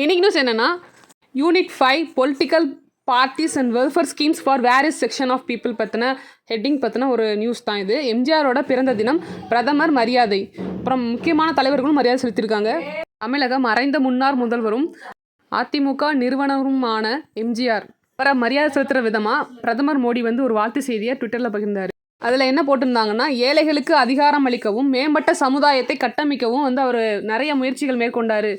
இன்னைக்கு நியூஸ் என்னென்னா unit 5 political parties and welfare schemes for various section of people பற்றின heading பற்றின ஒரு நியூஸ் தான் இது. எம்ஜிஆரோட பிறந்த தினம், பிரதமர் மரியாதை, அப்புறம் முக்கியமான தலைவர்களும் மரியாதை செலுத்தியிருக்காங்க. தமிழக மறைந்த முன்னாள் முதல்வரும் அதிமுக நிறுவனருமான எம்ஜிஆர் அப்புறம் மரியாதை செலுத்துகிற விதமாக பிரதமர் மோடி வந்து ஒரு வாழ்த்து செய்தியை ட்விட்டரில் பகிர்ந்தார். அதில் என்ன போட்டிருந்தாங்கன்னா, ஏழைகளுக்கு அதிகாரம் அளிக்கவும் மேம்பட்ட சமுதாயத்தை கட்டமைக்கவும் வந்து அவர் நிறைய முயற்சிகள் மேற்கொண்டார்.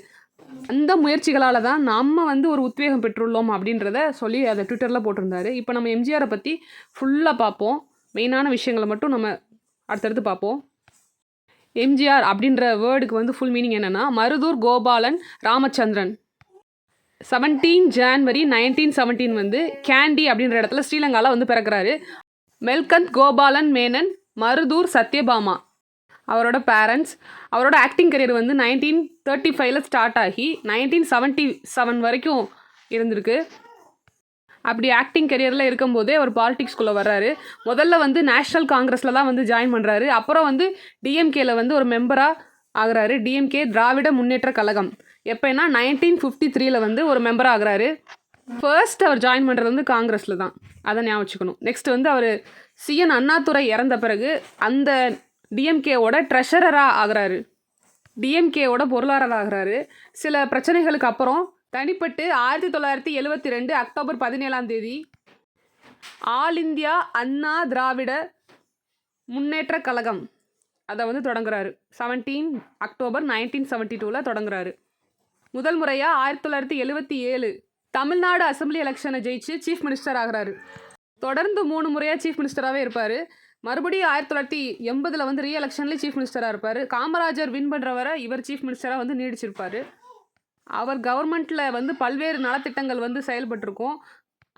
அந்த முயற்சிகளால் தான் நம்ம வந்து ஒரு உத்வேகம் பெற்றுள்ளோம் அப்படின்றத சொல்லி அதை ட்விட்டரில் போட்டிருந்தாரு. இப்போ நம்ம எம்ஜிஆரை பற்றி ஃபுல்லாக பார்ப்போம். மெயினான விஷயங்களை மட்டும் நம்ம அடுத்தடுத்து பார்ப்போம். எம்ஜிஆர் அப்படின்ற வேர்டுக்கு வந்து ஃபுல் மீனிங் என்னென்னா, மருதூர் கோபாலன் ராமச்சந்திரன். 17 ஜான்வரி 1917 வந்து கேண்டி அப்படின்ற இடத்துல ஸ்ரீலங்காவில் வந்து பிறக்கிறாரு. மெல்கந்த் கோபாலன் மேனன், மருதூர் சத்யபாமா அவரோட பேரண்ட்ஸ். அவரோட ஆக்டிங் கரியர் வந்து 1935 ஸ்டார்ட் ஆகி 1977 வரைக்கும் இருந்திருக்கு. அப்படி ஆக்டிங் கரியரில் இருக்கும்போதே அவர் பாலிடிக்ஸ்குள்ளே வர்றாரு. முதல்ல வந்து நேஷ்னல் காங்கிரஸில் தான் வந்து ஜாயின் பண்ணுறாரு. அப்புறம் வந்து டிஎம்கேல வந்து ஒரு மெம்பராக ஆகிறாரு. டிஎம்கே திராவிட முன்னேற்ற கழகம். எப்போனா 1953 வந்து ஒரு மெம்பராக ஆகிறாரு. ஃபர்ஸ்ட் அவர் ஜாயின் பண்ணுறது வந்து காங்கிரஸில் தான், அதை ஞாபகம் வச்சுக்கணும். நெக்ஸ்ட் வந்து அவர் சிஎன் அண்ணாதுரை இறந்த பிறகு அந்த டிஎம்கேவோட ட்ரெஷரராக ஆகிறாரு. டிஎம்கேவோட பொருளாளராக ஆகிறாரு. சில பிரச்சனைகளுக்கு அப்புறம் தனிப்பட்டு 1972 October 17 all India Anna Dravida Munnetra Kazhagam அதை வந்து தொடங்குறாரு. 17 அக்டோபர் 1972 தொடங்குறாரு. முதல் முறையாக 1977 தமிழ்நாடு அசம்பிளி எலெக்ஷனை ஜெயிச்சு சீஃப் மினிஸ்டர் ஆகிறாரு. தொடர்ந்து 3 முறையாக சீஃப் மினிஸ்டராகவே இருப்பார். மறுபடியும் 1980 வந்து ரீஎலெக்ஷன்லேயே சீஃப் மினிஸ்டராக இருப்பார். காமராஜர் வின் பண்ணுற வரை இவர் சீஃப் மினிஸ்டராக வந்து நீடிச்சிருப்பார். அவர் கவர்மெண்ட்டில் வந்து பல்வேறு நலத்திட்டங்கள் வந்து செயல்பட்டிருக்கும்.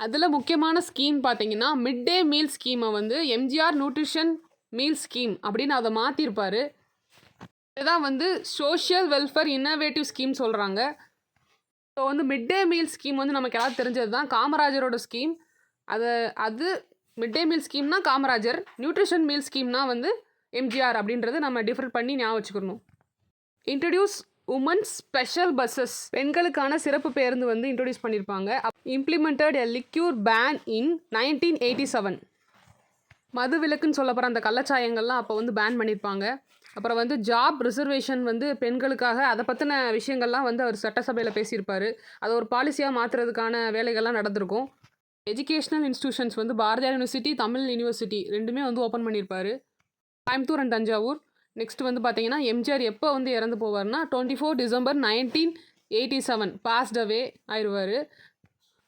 அதில் முக்கியமான ஸ்கீம் பார்த்தீங்கன்னா, மிட் டே மீல் ஸ்கீமை வந்து எம்ஜிஆர் நியூட்ரிஷன் மீல் ஸ்கீம் அப்படின்னு அதை மாற்றிருப்பார். இதுதான் வந்து சோஷியல் வெல்ஃபேர் இன்னோவேட்டிவ் ஸ்கீம் சொல்கிறாங்க. ஸோ வந்து மிட் டே மீல் ஸ்கீம் வந்து நமக்கு எல்லாம் தெரிஞ்சது தான், காமராஜரோட ஸ்கீம். அது மிட் டே மீல் ஸ்கீம்னா காமராஜர், நியூட்ரிஷன் மீல் ஸ்கீம்னா வந்து எம்ஜிஆர் அப்படின்றது நம்ம டிஃபர் பண்ணி ஞாபகம் வச்சுக்கணும். இன்ட்ரடியூஸ் உமன்ஸ் ஸ்பெஷல் பஸ்ஸஸ், பெண்களுக்கான சிறப்பு பேருந்து வந்து இன்ட்ரடியூஸ் பண்ணியிருப்பாங்க. இம்ப்ளிமெண்டட் எ லிக்யூர் பேன் இன் 1987. மது விலக்குன்னு சொல்லப்படுற அந்த கள்ளச்சாயங்கள்லாம் அப்போ வந்து பேன் பண்ணியிருப்பாங்க. அப்புறம் வந்து ஜாப் ரிசர்வேஷன் வந்து பெண்களுக்காக, அதை பற்றின விஷயங்கள்லாம் வந்து அவர் சட்டசபையில் பேசியிருப்பார். அதை ஒரு பாலிசியாக மாற்றுறதுக்கான வேலைகள்லாம் நடந்திருக்கும். எஜுகேஷ்னல் இன்ஸ்டியூஷன்ஸ் வந்து பாரதியார் யூனிவர்சிட்டி, தமிழ் யூனிவர்சிட்டி ரெண்டுமே வந்து ஓப்பன் பண்ணியிருப்பார். கோயம்புத்தூர் அண்ட் தஞ்சாவூர். நெக்ஸ்ட் வந்து பார்த்தீங்கன்னா, எம்ஜிஆர் எப்போ வந்து இறந்து போவார்னா 24 டிசம்பர் 1987 பாஸ்ட் அவே ஆயிடுவார்.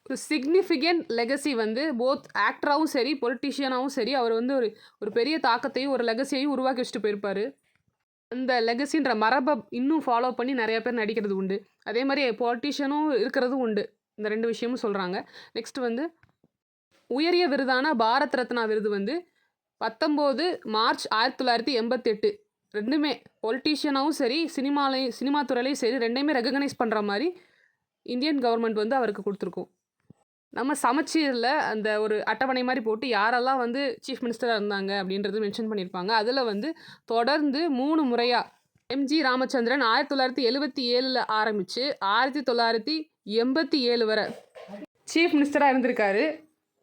ஒரு சிக்னிஃபிகண்ட் லெகசி வந்து போத் ஆக்டராகவும் சரி பொலிட்டிஷியனாகவும் சரி அவர் வந்து ஒரு பெரிய தாக்கத்தையும் ஒரு லெகசியையும் உருவாக்கி வச்சுட்டு போயிருப்பார். அந்த லெகசின்ற மரபை இன்னும் ஃபாலோ பண்ணி நிறைய பேர் நடிக்கிறது உண்டு. அதே மாதிரி பொலிட்டிஷியனும் இருக்கிறதும் உண்டு. இந்த 2 விஷயமும் சொல்கிறாங்க. நெக்ஸ்ட் வந்து உயரிய விருதான பாரத் ரத்னா விருது வந்து 19 மார்ச் 1988 ரெண்டுமே பொலிட்டிஷியனாகவும் சரி சினிமா துறையிலையும் சரி ரெண்டையுமே ரெகக்னைஸ் பண்ணுற மாதிரி இந்தியன் கவர்மெண்ட் வந்து அவருக்கு கொடுத்துருக்கோம். நம்ம சமச்சீரில் அந்த ஒரு அட்டவணை மாதிரி போட்டு யாரெல்லாம் வந்து சீஃப் மினிஸ்டராக இருந்தாங்க அப்படின்றது மென்ஷன் பண்ணியிருப்பாங்க. அதில் வந்து தொடர்ந்து 3 முறையாக எம்ஜி ராமச்சந்திரன் 1977 ஆரம்பித்து 1987 வரை சீஃப் மினிஸ்டராக இருந்திருக்காரு.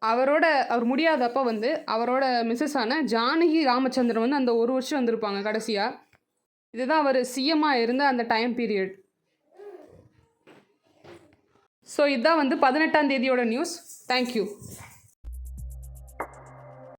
அவர் முடியாதப்போ வந்து அவரோட மிஸ்ஸஸான ஜானகி ராமச்சந்திரன் வந்து அந்த 1 வருஷம் வந்திருப்பாங்க கடைசியாக. இதுதான் அவர் சிஎம்மாக இருந்த அந்த டைம் பீரியட். ஸோ இதுதான் வந்து 18ஆம் தேதியோட நியூஸ். தேங்க்யூ.